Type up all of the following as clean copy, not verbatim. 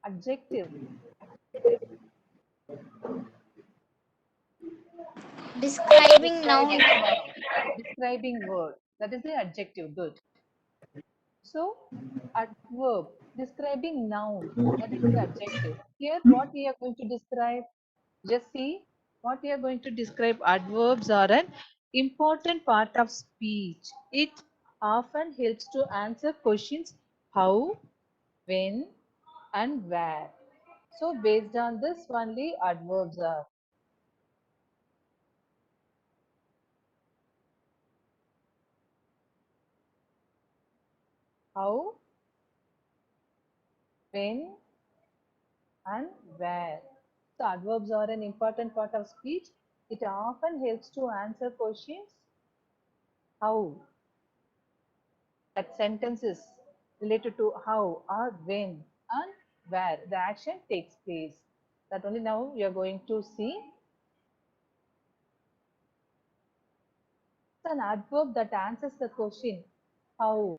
Adjective. Describing noun. Describing word. That is the adjective. Good. So, adverb. Describing noun. That is the adjective. Here, what we are going to describe? Just see what we are going to describe. Adverbs are an important part of speech. It often helps to answer questions how, when, and where. So, based on this, only adverbs are. How, when, and where. So adverbs are an important part of speech. It often helps to answer questions how. That sentence is related to how or when and where the action takes place. That only now we are going to see. It's an adverb that answers the question how.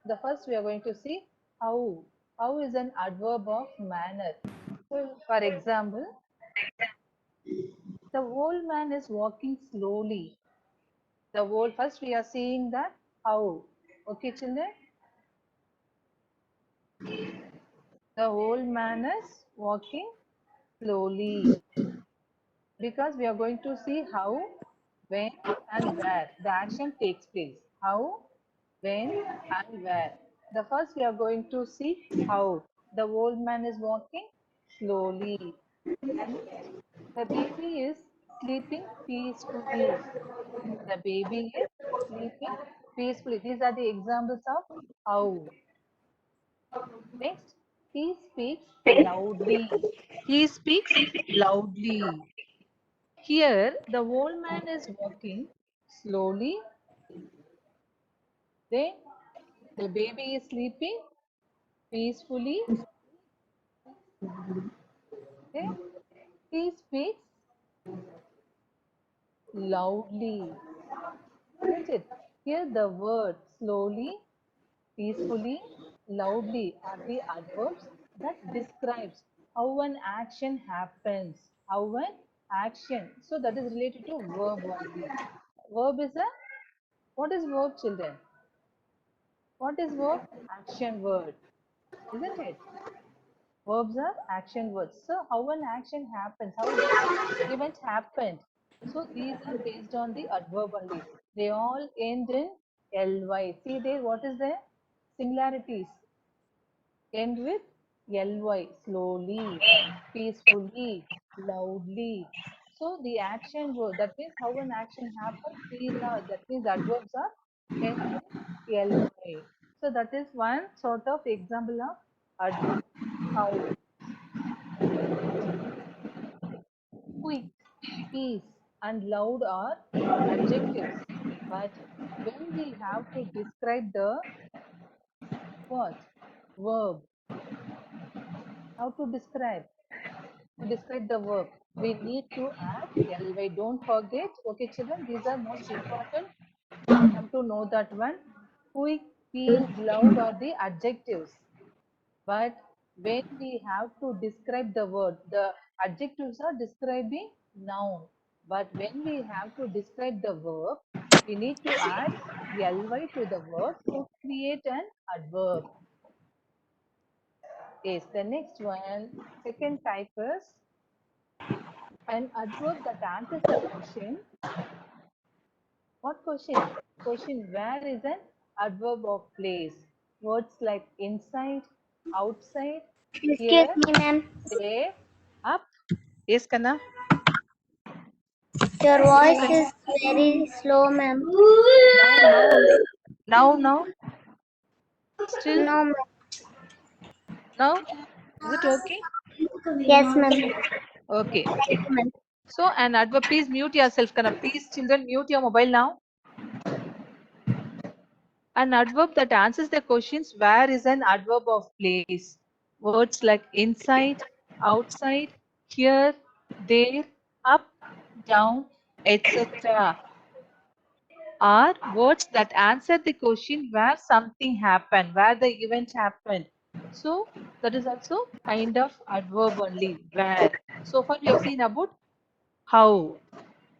The first we are going to see how. How is an adverb of manner. So for example, the old man is walking slowly. The whole first we are seeing that how. Okay, children. The old man is walking slowly because we are going to see how, when, and where the action takes place. How, when, and where. The first we are going to see how the old man is walking slowly. And the baby is sleeping peacefully. The baby is sleeping peacefully. These are the examples of how. Next, he speaks loudly. He speaks loudly. Here, the old man is walking slowly. Then, the baby is sleeping peacefully. Then, he speaks loudly. Isn't it? Here, the word slowly, peacefully, loudly are the adverbs that describes how an action happens. How an action. So that is related to verb only. Verb is a what is verb, children? What is verb? Action word, isn't it? Verbs are action words. So how an action happens, how the event happened. So these are based on the adverb only. They all end in ly. See there, what is the similarities? End with ly, slowly, peacefully, loudly. So the action word, that means how an action happens, these are, that means adverbs are end with ly. So that is one sort of example of adverb. How, quick, peace, and loud are adjectives. But when we have to describe the what? Verb. How to describe? To describe the verb, we need to add ly. Don't forget. Okay, children, these are most important. Come to know that one. Quick, peace, loud are the adjectives. But when we have to describe the word, the adjectives are describing noun. But when we have to describe the verb, we need to add ly to the verb to create an adverb. Yes, the next one, second type is an adverb that answers the question. What question? Question where is an adverb of place? Words like inside, outside, Excuse here, me, ma'am. there, up. Yes, Kana. Your Yes, voice Kana. is very slow, ma'am. Now. Still, No, ma'am. now. Is it okay? Yes, ma'am. Okay. Yes, ma'am. So, an adverb, please mute yourself, Kana. Please, children, mute your mobile now. An adverb that answers the questions where is an adverb of place. Words like inside, outside, here, there, up, down, etc. are words that answer the question where something happened, where the event happened. So that is also kind of adverb only. Where. So far we have seen about how.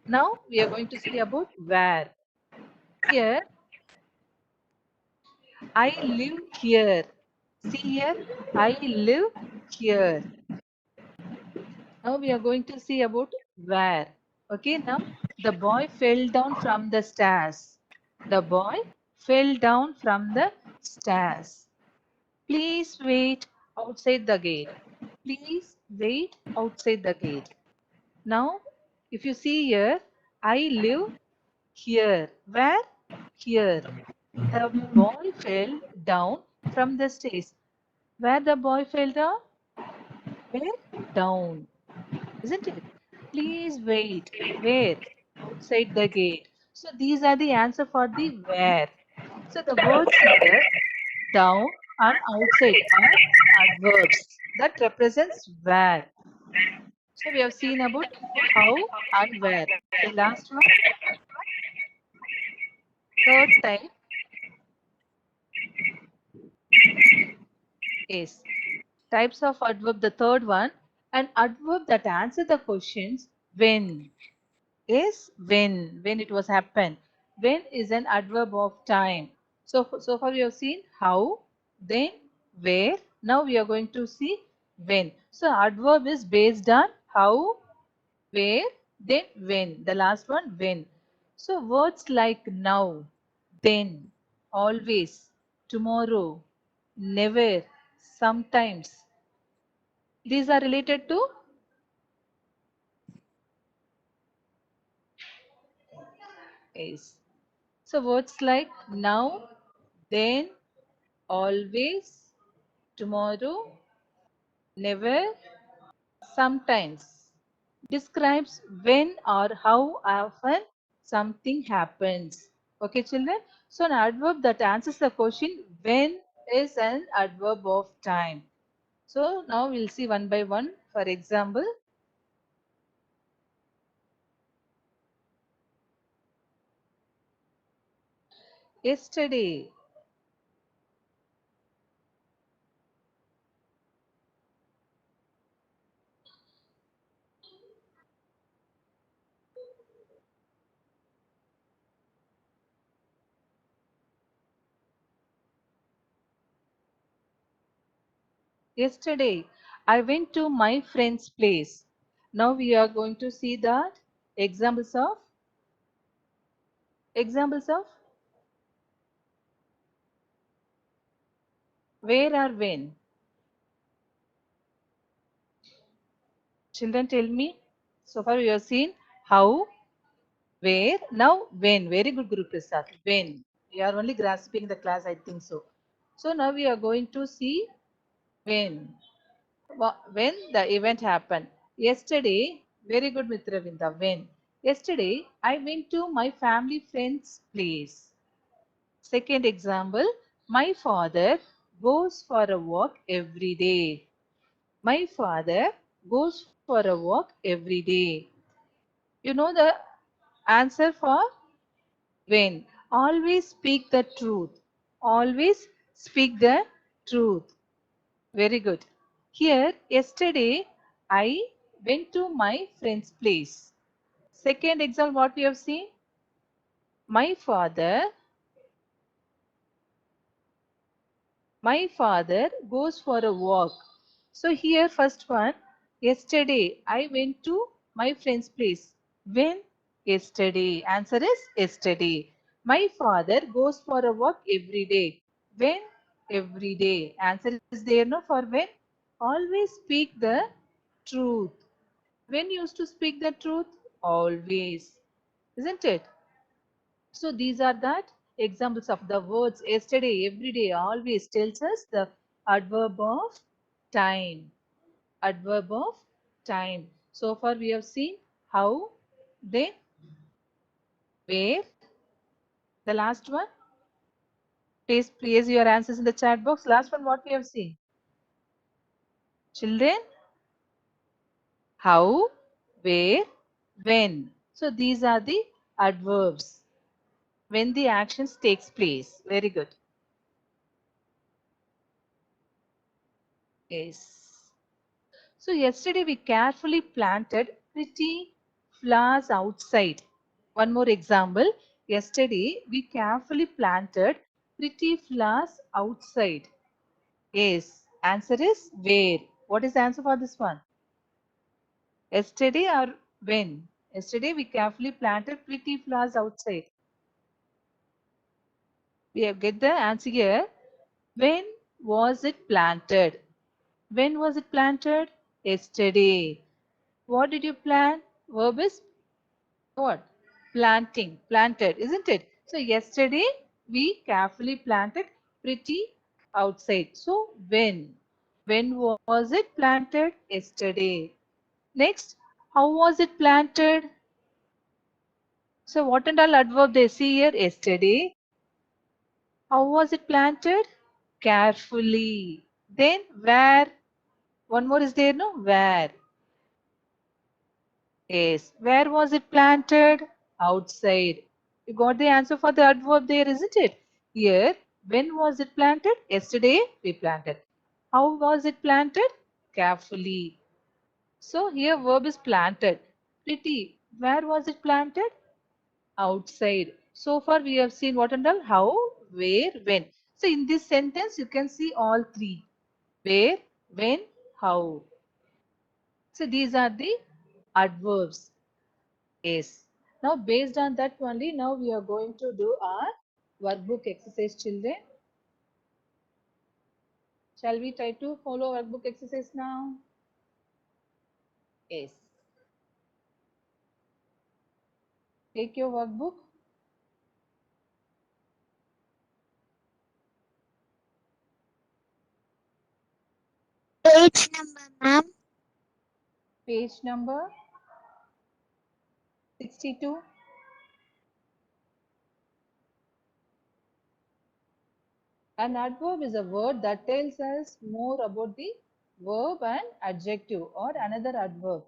Now we are going to see about where. Here, I live here. See here, I live here. Now we are going to see about where. Okay, now the boy fell down from the stairs. The boy fell down from the stairs. Please wait outside the gate. Please wait outside the gate. Now, if you see here, I live here. Where? Here. The boy fell down from the stairs. Where the boy fell down? Where? Down. Isn't it? Please wait. Where? Outside the gate. So these are the answer for the where. So the words here, down and outside are adverbs that represents where. So we have seen about how and where. The last one, third type is types of adverb. The third one, an adverb that answer the questions when. Is when it was happened. When is an adverb of time. So far we have seen how, then, where. Now we are going to see when. So adverb is based on how, where, then when. The last one when. So words like now, then, always, tomorrow, never, sometimes. These are related to is. So words like now, then, always, tomorrow, never, sometimes describes when or how often something happens. Okay, children? So an adverb that answers the question when is an adverb of time. So now we'll see one by one. For example, yesterday. Yesterday, I went to my friend's place. Now we are going to see that examples of where or when. Children, tell me. So far we have seen how, where, now when. Very good, Guru Prasad. When. We are only grasping the class, I think so. So now we are going to see when. When the event happened. Yesterday, very good, Mitravinda. When. Yesterday, I went to my family friend's place. Second example, my father goes for a walk every day. My father goes for a walk every day. You know the answer for when. Always speak the truth. Always speak the truth. Very good. Here, yesterday, I went to my friend's place. Second example, what we have seen? My father My father goes for a walk. So here first one, yesterday I went to my friend's place. When? Yesterday. Answer is yesterday. My father goes for a walk every day. When? Every day. Answer is there no for when? Always speak the truth. When used to speak the truth? Always. Isn't it? So these are that examples of the words yesterday, every day, always tells us the adverb of time. Adverb of time. So far we have seen how, then, where. The last one. Please place your answers in the chat box. Last one, what we have seen? Children, how, where, when. So these are the adverbs when the actions takes place. Very good. Yes. So yesterday we carefully planted pretty flowers outside. One more example. Yesterday we carefully planted pretty flowers outside. Yes. Answer is where. What is the answer for this one? Yesterday or when? Yesterday we carefully planted pretty flowers outside. We have get the answer here. When was it planted? When was it planted? Yesterday. What did you plant? Verb is what? Planting. Planted, isn't it? So yesterday we carefully planted pretty outside. So when? When was it planted? Yesterday. Next, how was it planted? So what and all adverb they see here? Yesterday. How was it planted? Carefully. Then where? One more is there, no? Where? Yes. Where was it planted? Outside. You got the answer for the adverb there, isn't it? Here, when was it planted? Yesterday we planted. How was it planted? Carefully. So here verb is planted. Pretty. Where was it planted? Outside. So far we have seen what and all? How, where, when. So in this sentence you can see all three. Where, when, how. So these are the adverbs. Yes. Now based on that only, now we are going to do our workbook exercise, children. Shall we try to follow workbook exercise now? Yes. Take your workbook. Page number, ma'am. Page number 62. An adverb is a word that tells us more about the verb and adjective or another adverb.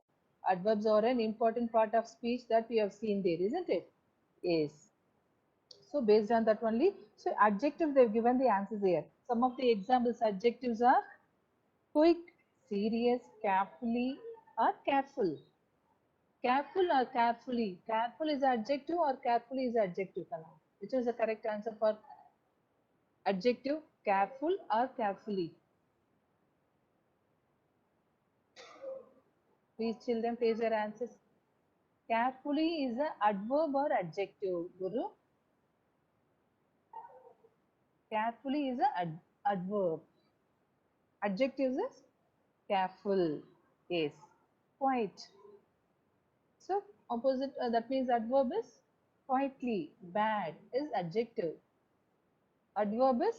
Adverbs are an important part of speech that we have seen there, isn't it? Yes. So based on that only, so adjectives they've given the answers here. Some of the examples adjectives are quick, serious, carefully, or careful. Careful or carefully. Careful is adjective or carefully is adjective. Which is the correct answer for adjective? Careful or carefully? Please children place your answers. Carefully is an adverb or adjective, Guru? Carefully is an adverb. Adjective is careful. Yes. Quiet. So opposite that means adverb is quietly. Bad is adjective. Adverb is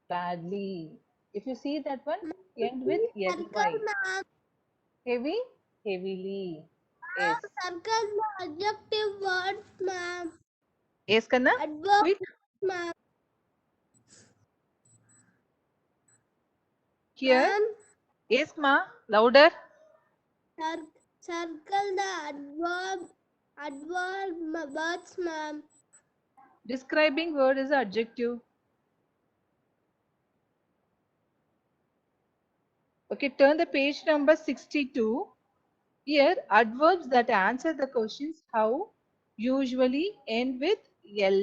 badly. If you see that one, end with ly. Ma'am. Heavy, heavily. Yes. Circle the adjective words, ma'am. Yes, Kanna? Adverb, Quick. ma'am. Here. Yes, ma. Louder. Circle the adverb words, ma'am. Describing word is adjective. Okay, turn the page number 62. Here, adverbs that answer the questions how usually end with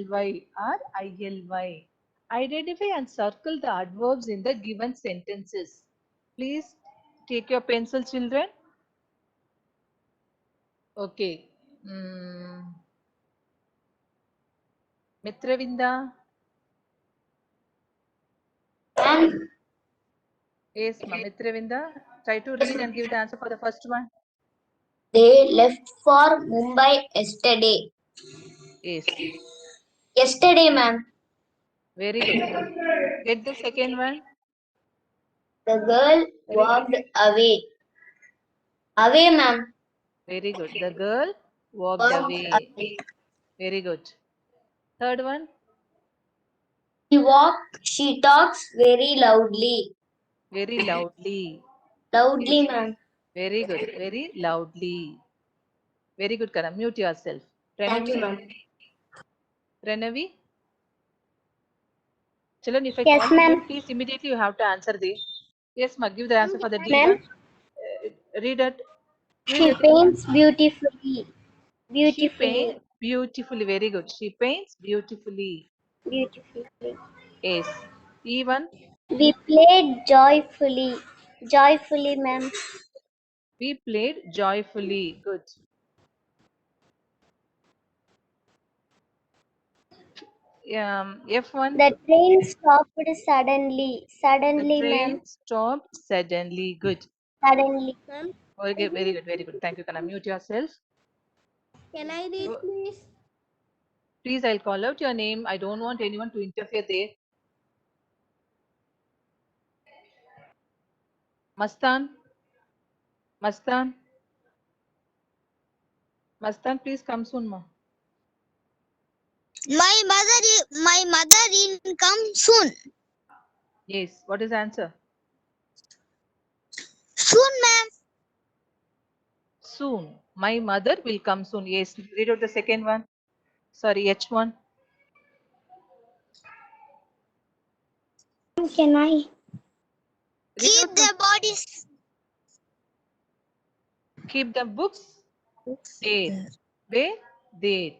ly or illy. Identify and circle the adverbs in the given sentences. Please take your pencil, children. Okay. Mitravinda. Yes, ma. Mitravinda. Try to read and give the answer for the first one. They left for Mumbai yesterday. Yes. Yesterday, ma'am. Very good. Get the second one. The girl Very good. walked away. Away, ma'am. Very good. The girl walked Walked away. away. Very good. Third one. She talks very loudly. Very loudly. Loudly, ma'am. Very good. Very loudly. Very good, Karan. Mute yourself. Thank you, Renavi. ma'am. Renavi. Children, if I Yes, call your ma'am. name, please immediately you have to answer this. Yes, ma. Give the answer for the D Ma'am, one. Read it. Read she it. paints beautifully. She Beautifully. paints beautifully. Very good. She paints beautifully. Beautifully. Yes. E1. We played joyfully. Joyfully, ma'am. We played joyfully. Good. F1. The train stopped suddenly. The Suddenly, ma'am. train stopped suddenly. Good. Suddenly. Ma'am, Okay, very good. Very good. Thank you. Can I mute yourself? can I read, Oh, please? please, I'll call out your name. I don't want anyone to interfere there. Mastan. Mastan. Mastan, please come soon, ma. My mother will come soon. Yes. What is the answer? Soon, ma'am. Soon. My mother will come soon. Yes. Read out the second one. Sorry, H1. Can I? Read Keep out the their bodies. keep the books there. Where? There.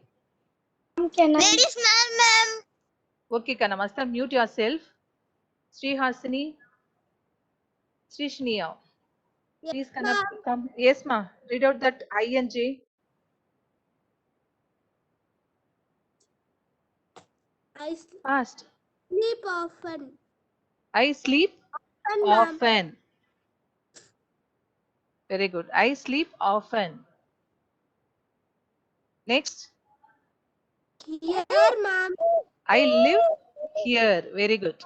Can I? Where is ma'am? Okay, Kana. Mastan, mute yourself. Sri Hasini. Sri Shniya. Please, Kana, come. Yes, ma. Read out that I and J. I Fast. sleep often. I sleep Often, ma'am. often. Very good. I sleep often. Next. Here, ma'am. I live here. Very good.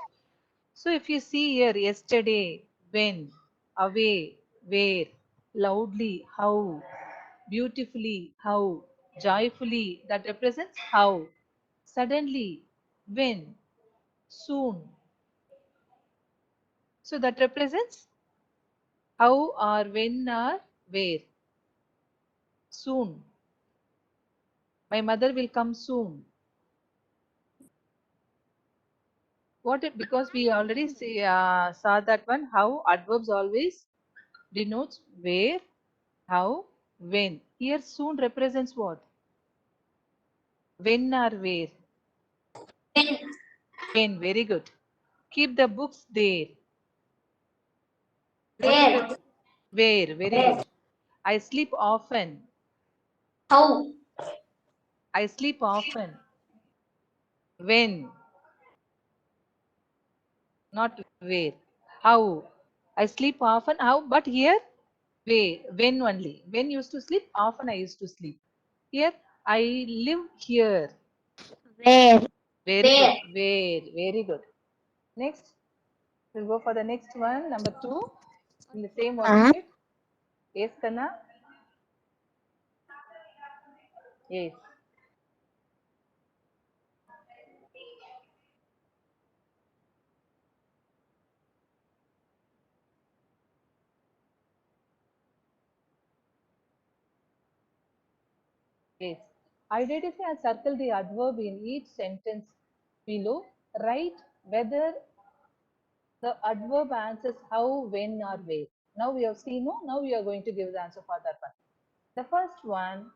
So if you see here, yesterday, when, away, where, loudly, how, beautifully, how, joyfully, that represents how, suddenly, when, soon. So that represents how or when or where. Soon. My mother will come soon. What if, because we already saw that one, how adverbs always denotes where, how, when. Here soon represents what? When or where? When. Very good. Keep the books there. What is Where? the where? Very Where? good. I sleep often. How? I sleep often. When? Not where. How? I sleep often. How? But here, where? When only. When used to sleep? Often I used to sleep. Here, I live here. Where? Very good. Where? Where? Very good. Next, we'll go for the next one. Number 2. In the same worksheet. Yes, Kanna? Yes. Yes. Identify and circle the adverb in each sentence below. Write whether the adverb answers how, when, or where. Now we have seen, no? Now we are going to give the answer for that one. The first one,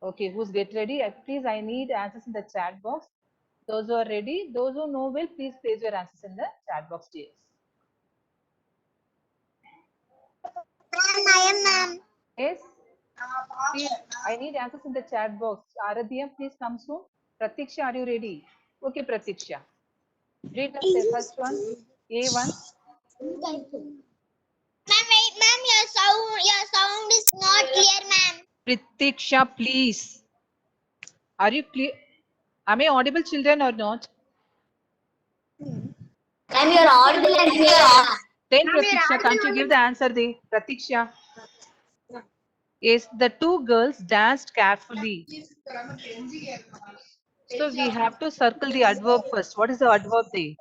okay, who's get ready? Please, I need answers in the chat box. Those who are ready, those who know will, please place your answers in the chat box, dears. Ma'am, I am ma'am. Yes, please, I need answers in the chat box. Aradhya, please come soon. Pratiksha, are you ready? Okay, Pratiksha. Read the first one. A1. Ma'am, your sound is not clear, ma'am. Pratiksha, please. Are you clear? Am I audible, children, or not? Ma'am, you're audible and clear. Then Pratiksha, can't you give the answer there? Pratiksha. Yes, the two girls danced carefully. So we have to circle the adverb first. What is the adverb there?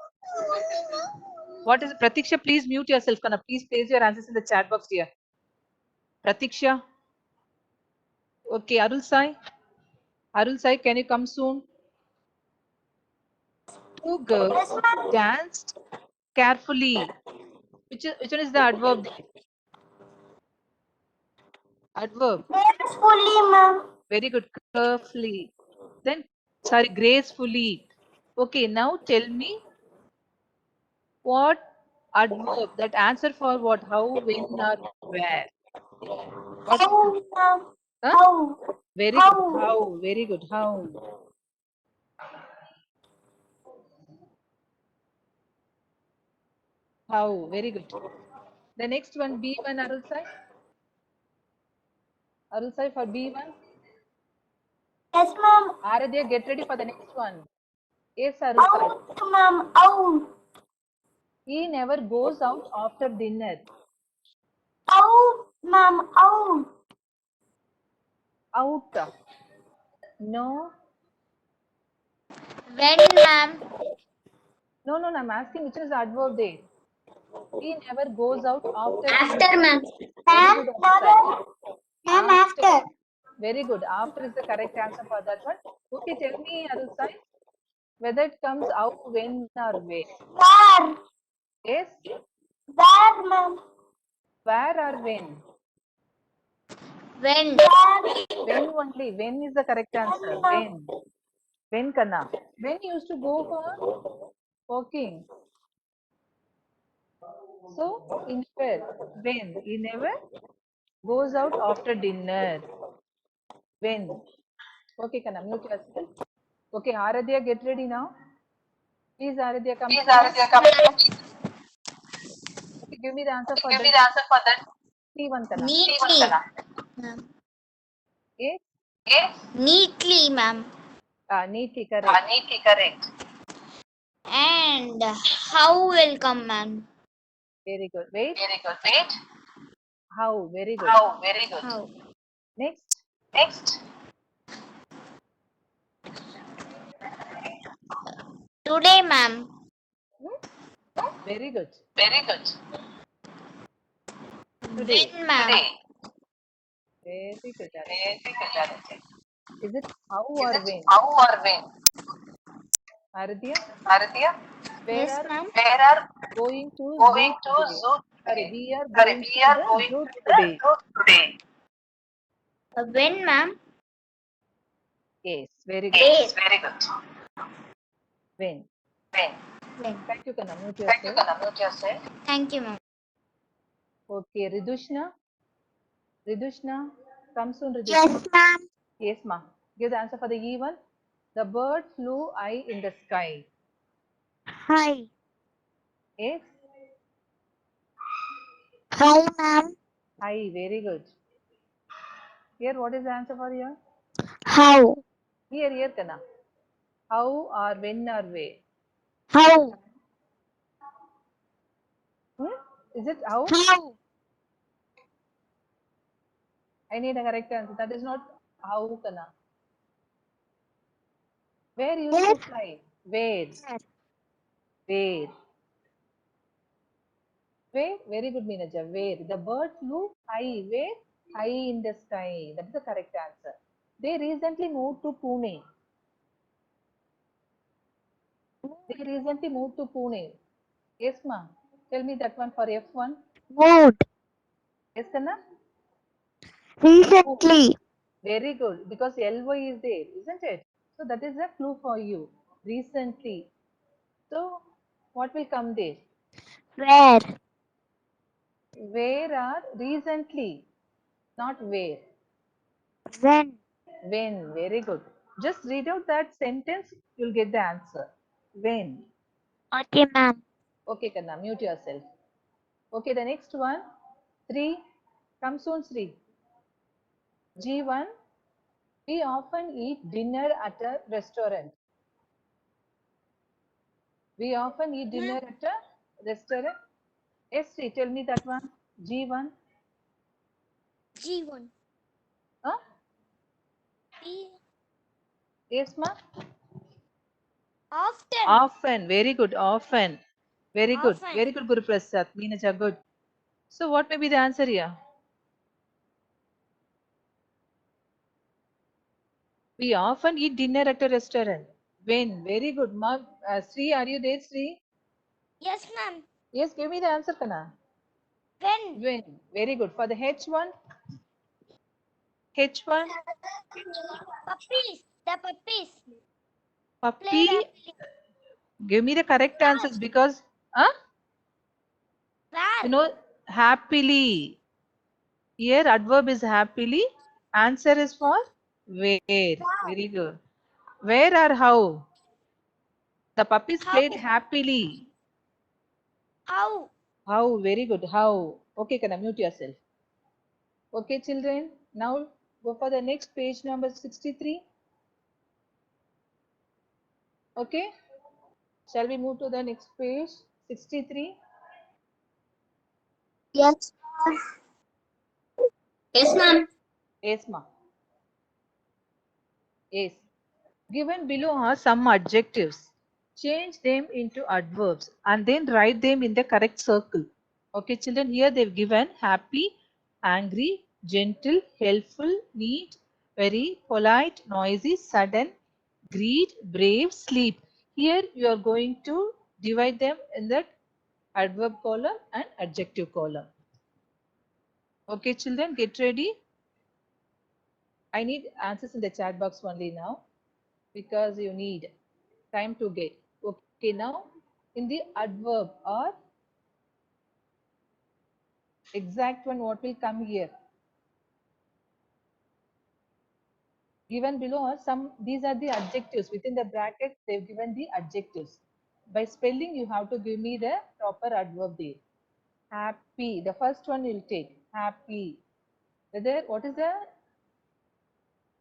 What is Pratiksha? Please mute yourself. Kana, please place your answers in the chat box here. Pratiksha. Okay, Arul Sai. Arul Sai, can you come soon? Two girls danced carefully. Which one is the adverb there? Adverb. Gracefully, ma'am. Very good. Carefully. Then, sorry, gracefully. Okay, now tell me what adverb, that answer for what, how, when, or where. What? How, ma'am. Huh? How. Very good. How. Very good. How. How. Very good. The next one, B1, Arulsai. Arulsai for B1. Yes, ma'am. Aradhya, get ready for the next one. Yes, Arulsai. Out, ma'am. Out. He never goes out after dinner. Out, ma'am. Out. Out. No. When, ma'am? No, I'm asking which is the adverb there. He never goes out after dinner. After, ma'am. Very good, Arulsai. Ma'am, after. Very good. After is the correct answer for that one. Okay, tell me, Arulsai, whether it comes out, when, or where. Where? Yes, Where, ma'am? where or when? When? Where? When only. When is the correct answer. When. When, Kanna. When you used to go for walking. So, in fair. When. He never goes out after dinner. When. Okay, Kanna, mute yourself. Okay, Aradhya, get ready now. Please, Aradhya, come. Okay, give me the answer for that. C1, Kanna. Neatly. Ma'am. Yes. Neatly, ma'am. Neatly correct. And how will come, ma'am? Very good. Wait. How? Very good. How? Next. Today, ma'am. Very good. Today. When, ma'am? Very good, Aradhya. Is it how or when? Aradhya, where Yes, are ma'am. going to zoo today? Sorry, we are going to the zoo today. When, ma'am? Yes, very good. Yes. When? When? Thank you, Kanna. Mute yourself. Thank you, ma'am. Okay, Ridushna. Come soon, Ridushna. Yes, ma'am. Yes, ma. Give the answer for the E1. The bird flew high in the sky. Hi. Yes, Hi, ma'am. high. Very good. Here, what is the answer for here? How? Here, Kanna. How or when or where? How? Hmm? Is it how? How? I need a correct answer. That is not how, Kanna. Where used to Where? fly? Where? Where? Where? Very good, Meenaja. Where? The bird flew high. Where? High in the sky. That is the correct answer. They recently moved to Pune. Yes, ma. Tell me that one for F1. Moved. Yes, Kanna? Oh, Recently. very good. Because LY is there, isn't it? So that is a clue for you. Recently. So what will come there? Where? Where are recently, not where. When? When. Very good. Just read out that sentence, you'll get the answer. When. Okay, ma'am. Okay, Kanna, mute yourself. Okay, the next one. 3. Come soon, Sri. G1. We often eat dinner at a restaurant. We often eat dinner at a restaurant. Yes, Sri, tell me that one. G1. G1. Huh? Yes, ma. Often. Often. Very good. Often. Very good. Often. Very good, Guru Prasad. Meenaja, good. So, what may be the answer here? We often eat dinner at a restaurant. When? Very good. Ma, Sri, are you there, Sri? Yes, ma'am. Yes, give me the answer, Kana. When? When. Very good. For the H1, H1, Puppies. The puppies puppy. played happily. Give me the correct answers because, huh? You Where? know, happily. Here, adverb is happily. Answer is for where. Very good. Where or how? The puppies How? played happily. How? How? Very good. How? Okay, can I mute yourself? Okay, children. Now go for the next page number 63. Okay. Shall we move to the next page? 63. Yes. Yes, ma'am. Yes, ma. Yes. Given below are some adjectives. Change them into adverbs and then write them in the correct circle. Okay, children, here they've given happy, angry, gentle, helpful, neat, very, polite, noisy, sudden, greed, brave, sleep. Here you are going to divide them in that adverb column and adjective column. Okay, children, get ready. I need answers in the chat box only now because you need time to get. Okay, now in the adverb or exact one, what will come here? Given below are some, these are the adjectives. Within the bracket, they've given the adjectives. By spelling, you have to give me the proper adverb there. Happy, the first one you'll take. Happy. Whether, what is the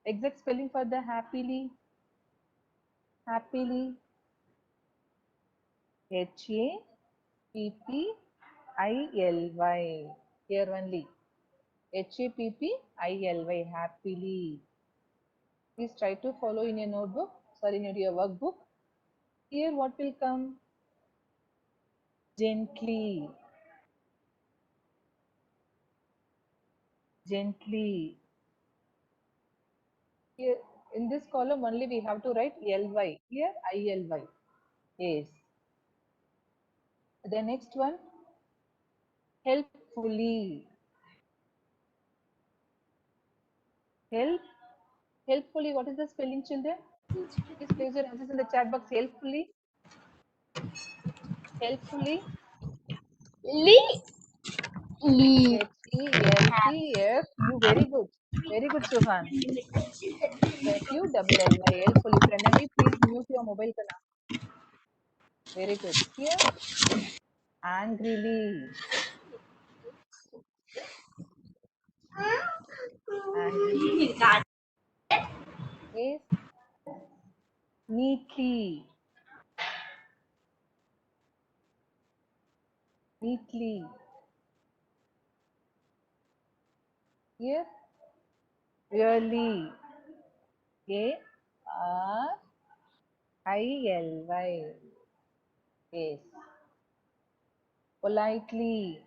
exact spelling for the happily? Happily. Happily. Here only. Happily. Happily. Please try to follow in your notebook, sorry, in your workbook. Here what will come? Gently. Gently. Here in this column only we have to write ly. Here ILY. Yes. The next one, helpfully. Help. Helpfully, what is the spelling, children? Please place your answers in the chat box. Helpfully. Helpfully. Lee. HELPFU. Very good. Very good, Suhan. FULLY. Helpfully. Pranavi, please mute your mobile. Kana. Very good. Here, angrily. Angrily. Yes. Neatly. Neatly. Here, really. ARILY. Yes. Politely.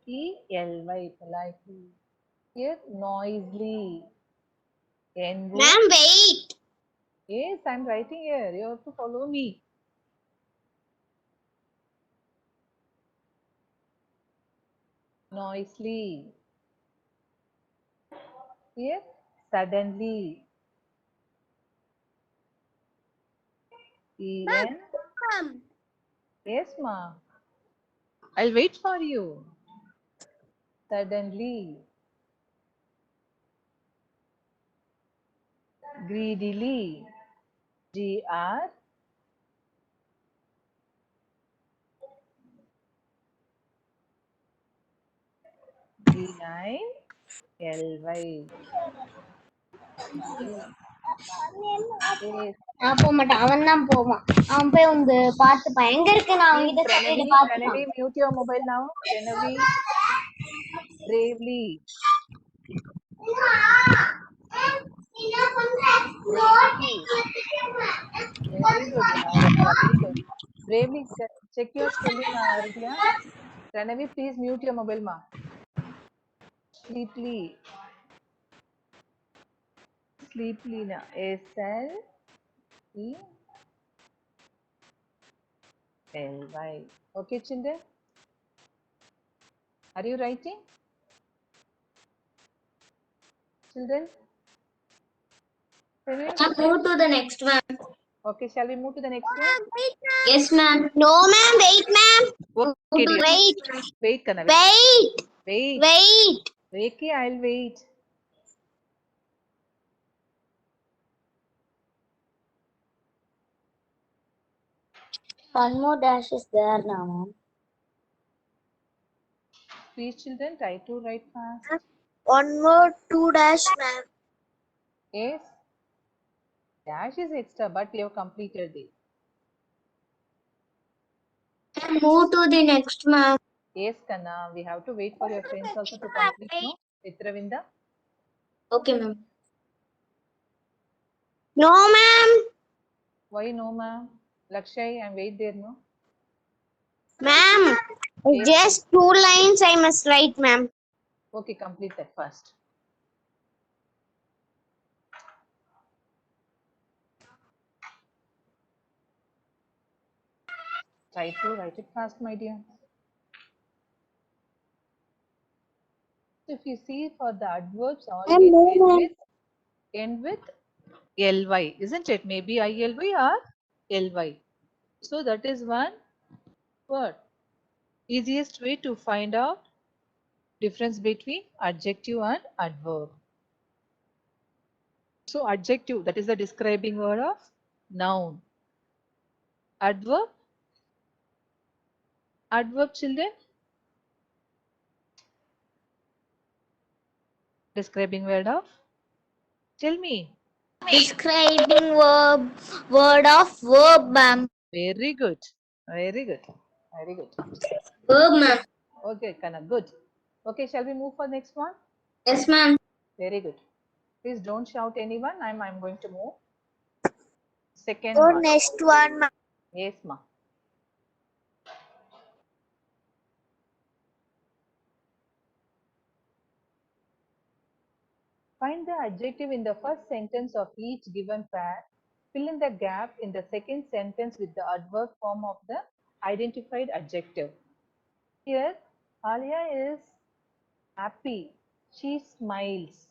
TELY. Politely. Here, noisily. NO. Ma'am, wait. Yes, I'm writing here. You have to follow me. Noisily. Here, suddenly. EN. Ma'am. Yes, ma. I'll wait for you. Suddenly. Greedily. GR. GILY. Yes. நான் போக மாட்டேன் அவன் தான் போவான் அவன் போய் உங்க பார்த்துப்பான் எங்க இருக்கு நான் Please, அவன்கிட்ட Pranavi, சொல்லிட்டு பார்த்துப்பான் Pranavi, mute your mobile now. Pranavi, bravely. Bravely. Very good, Ridhya. Very good. Bravely, check your spelling, Ridhya. Pranavi, please mute your mobile, ma. Sleepily. Sleepily now. S-L-E-L-Y. Okay, children? Are you writing? Children? Can you? Move to the next one. Okay, shall we move to the next one? Yes, ma'am. No, ma'am. Wait, ma'am. Okay, dear. Wait. Wait, Kana. Wait. Wait. Wait. Okay, I'll wait. One more dash is there now, ma'am. Please, children, try to write fast. One more two dash, ma'am. Yes. Dash is extra, but we have completed it. Move to the next, ma'am. Yes, Kana. We have to wait for your friends also to complete, no? Mitravinda? Okay, ma'am. No, ma'am. Why no, ma'am? Lakshay, I'm wait there, no? Ma'am, Yes. just 2 lines I must write, ma'am. Okay, complete that first. Try to write it fast, my dear. If you see for the adverbs, always end with ly, isn't it? Maybe ily or ly. So that is one word. Easiest way to find out difference between adjective and adverb. So adjective, that is the describing word of noun. Adverb, children, describing word of, tell me. Describing word of verb, ma'am. Very good, very good, very good. Verb, ma'am. Okay, Kana, good. Okay, shall we move for next one? Yes, ma'am. Very good. Please don't shout anyone. I'm going to move. Second So one. next one, ma'am. Yes, ma. Find the adjective in the first sentence of each given pair. Fill in the gap in the second sentence with the adverb form of the identified adjective. Here, Alia is happy. She smiles.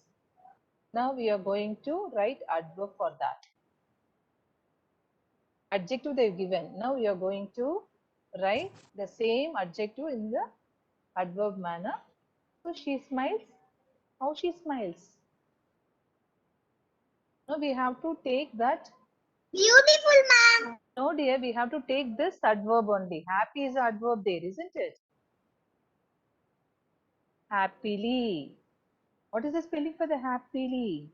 Now we are going to write adverb for that. Adjective they've given. Now we are going to write the same adjective in the adverb manner. So she smiles. How she smiles? No, we have to take that. Beautiful, ma'am. No, dear, we have to take this adverb only. Happy is adverb there, isn't it? Happily. What is the spelling for the happily?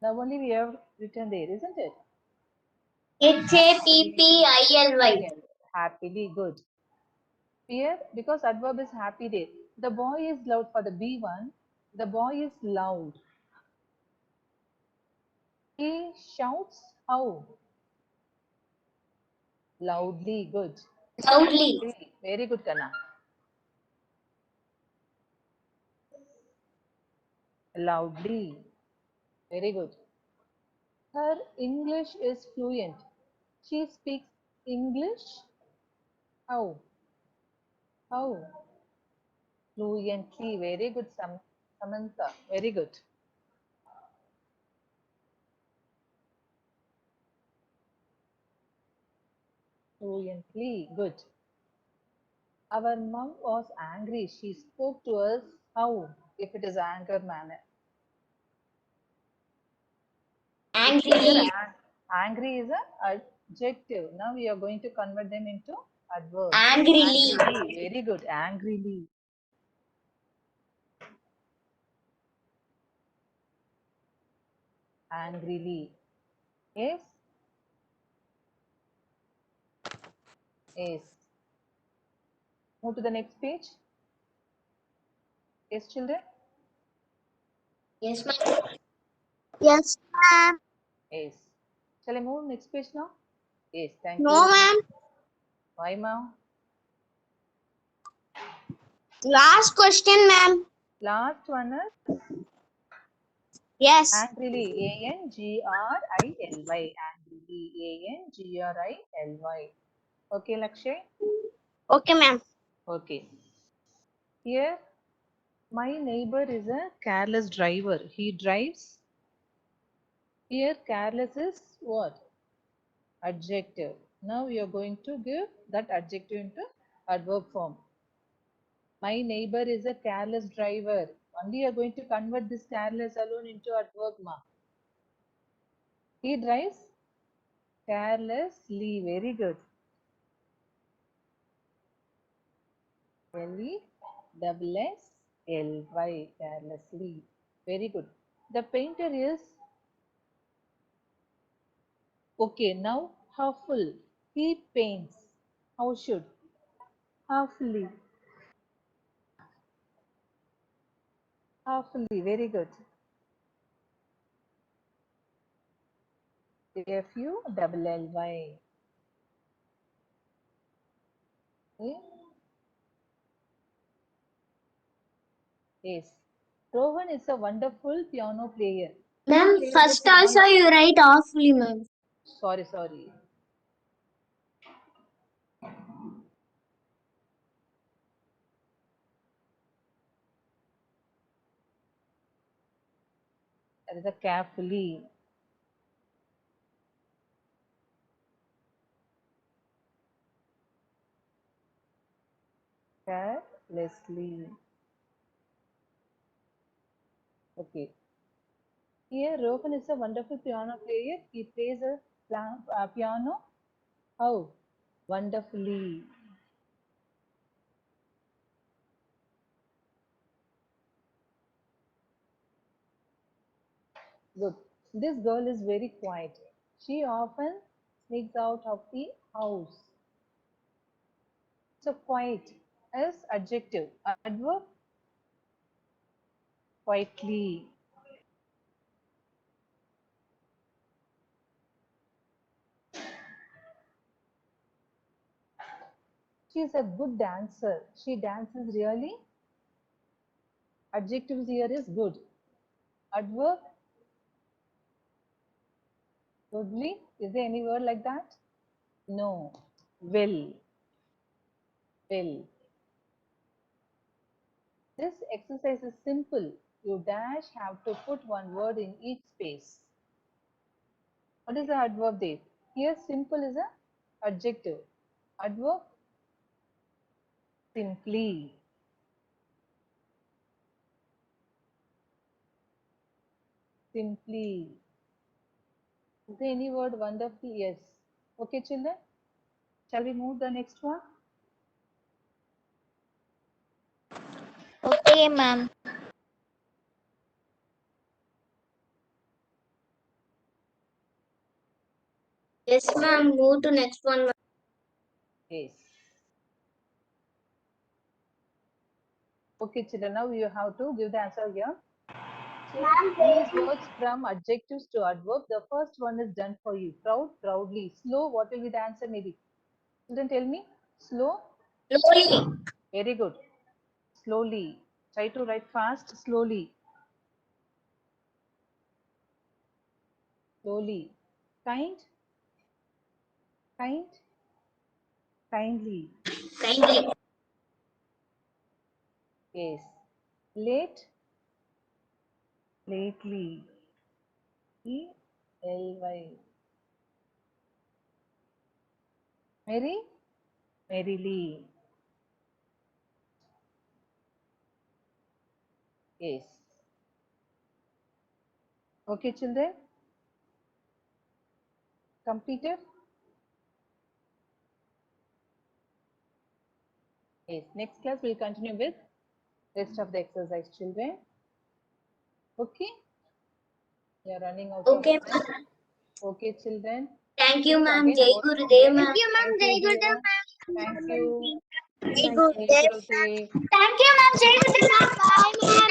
Now only we have written there, isn't it? Happily. Happily, good. Here, because adverb is happy there. The boy is loud for the B1. The boy is loud. He shouts how? Loudly, good. Loudly. Very good, Kana. Loudly. Very good. Her English is fluent. She speaks English. How? How? Fluently. Very good, Samantha. Very good. Fluently. Good. Our mom was angry. She spoke to us. How? If it is anger manner. Angry. Angry is an adjective. Now we are going to convert them into adverbs. Angrily. Very good. Angrily. Angrily. Yes. Yes. Move to the next page. Yes, children. Yes, ma'am. Yes, ma'am. Yes. Shall I move next page now? Yes. Thank No, you. ma'am. Why, ma'am? Last question, ma'am. Last one is Yes. Angrily. Angrily. Angrily. Angrily. Okay, Lakshay? Okay, ma'am. Okay. Here, my neighbor is a careless driver. He drives. Here, careless is what? Adjective. Now you are going to give that adjective into adverb form. My neighbor is a careless driver. Only you are going to convert this careless alone into adverb. He drives carelessly. Very good. L-E-S-S-L-Y. Carelessly. Very good. The painter is okay. Now, how full? He paints. How should? Halfly. Halfly. Very good. Full. Okay. Yes. Rohan is a wonderful piano player. Ma'am, He plays the first also piano. you write awfully, ma'am. Sorry. That is a carefully. Carelessly. Okay. Here, Rohan is a wonderful piano player. He plays a piano. How? Wonderfully. Good. This girl is very quiet. She often sneaks out of the house. So quiet as adjective. Adverb quietly. She is a good dancer. She dances really. Adjectives here is good. Adverb goodly. Is there any word like that? No. Will. Will. This exercise is simple. You dash have to put one word in each space. What is the adverb there? Here simple is a adjective. Adverb simply. Simply. Is there any word wonderful? Yes. Okay, children. Shall we move the next one? Okay, ma'am. Yes, ma'am. Move to next one. Yes. Okay, children. Now you have to give the answer here. Change these words from adjectives to adverb. The first one is done for you. Proud, proudly. Slow, what will be the answer maybe? Children, tell me. Slow. Slowly. Very good. Slowly. Try to write fast, slowly. Slowly. Kind, kind, kindly. Kindly. Yes. Late, lately. E-L-Y. Merry, merrily. Yes. Okay, children. Completed? Yes. Next class we'll continue with rest of the exercise, children. Okay. We are running out of Okay, time. ma'am. Okay, children. Thank you, Meet ma'am. again. Jai What? Gurudev, ma'am. Thank you, ma'am. Jai Gurudev. Thank you. Jai Jai Gurudev. Gurudev. Thank you, ma'am. Jai Gurudev. Bye, ma'am.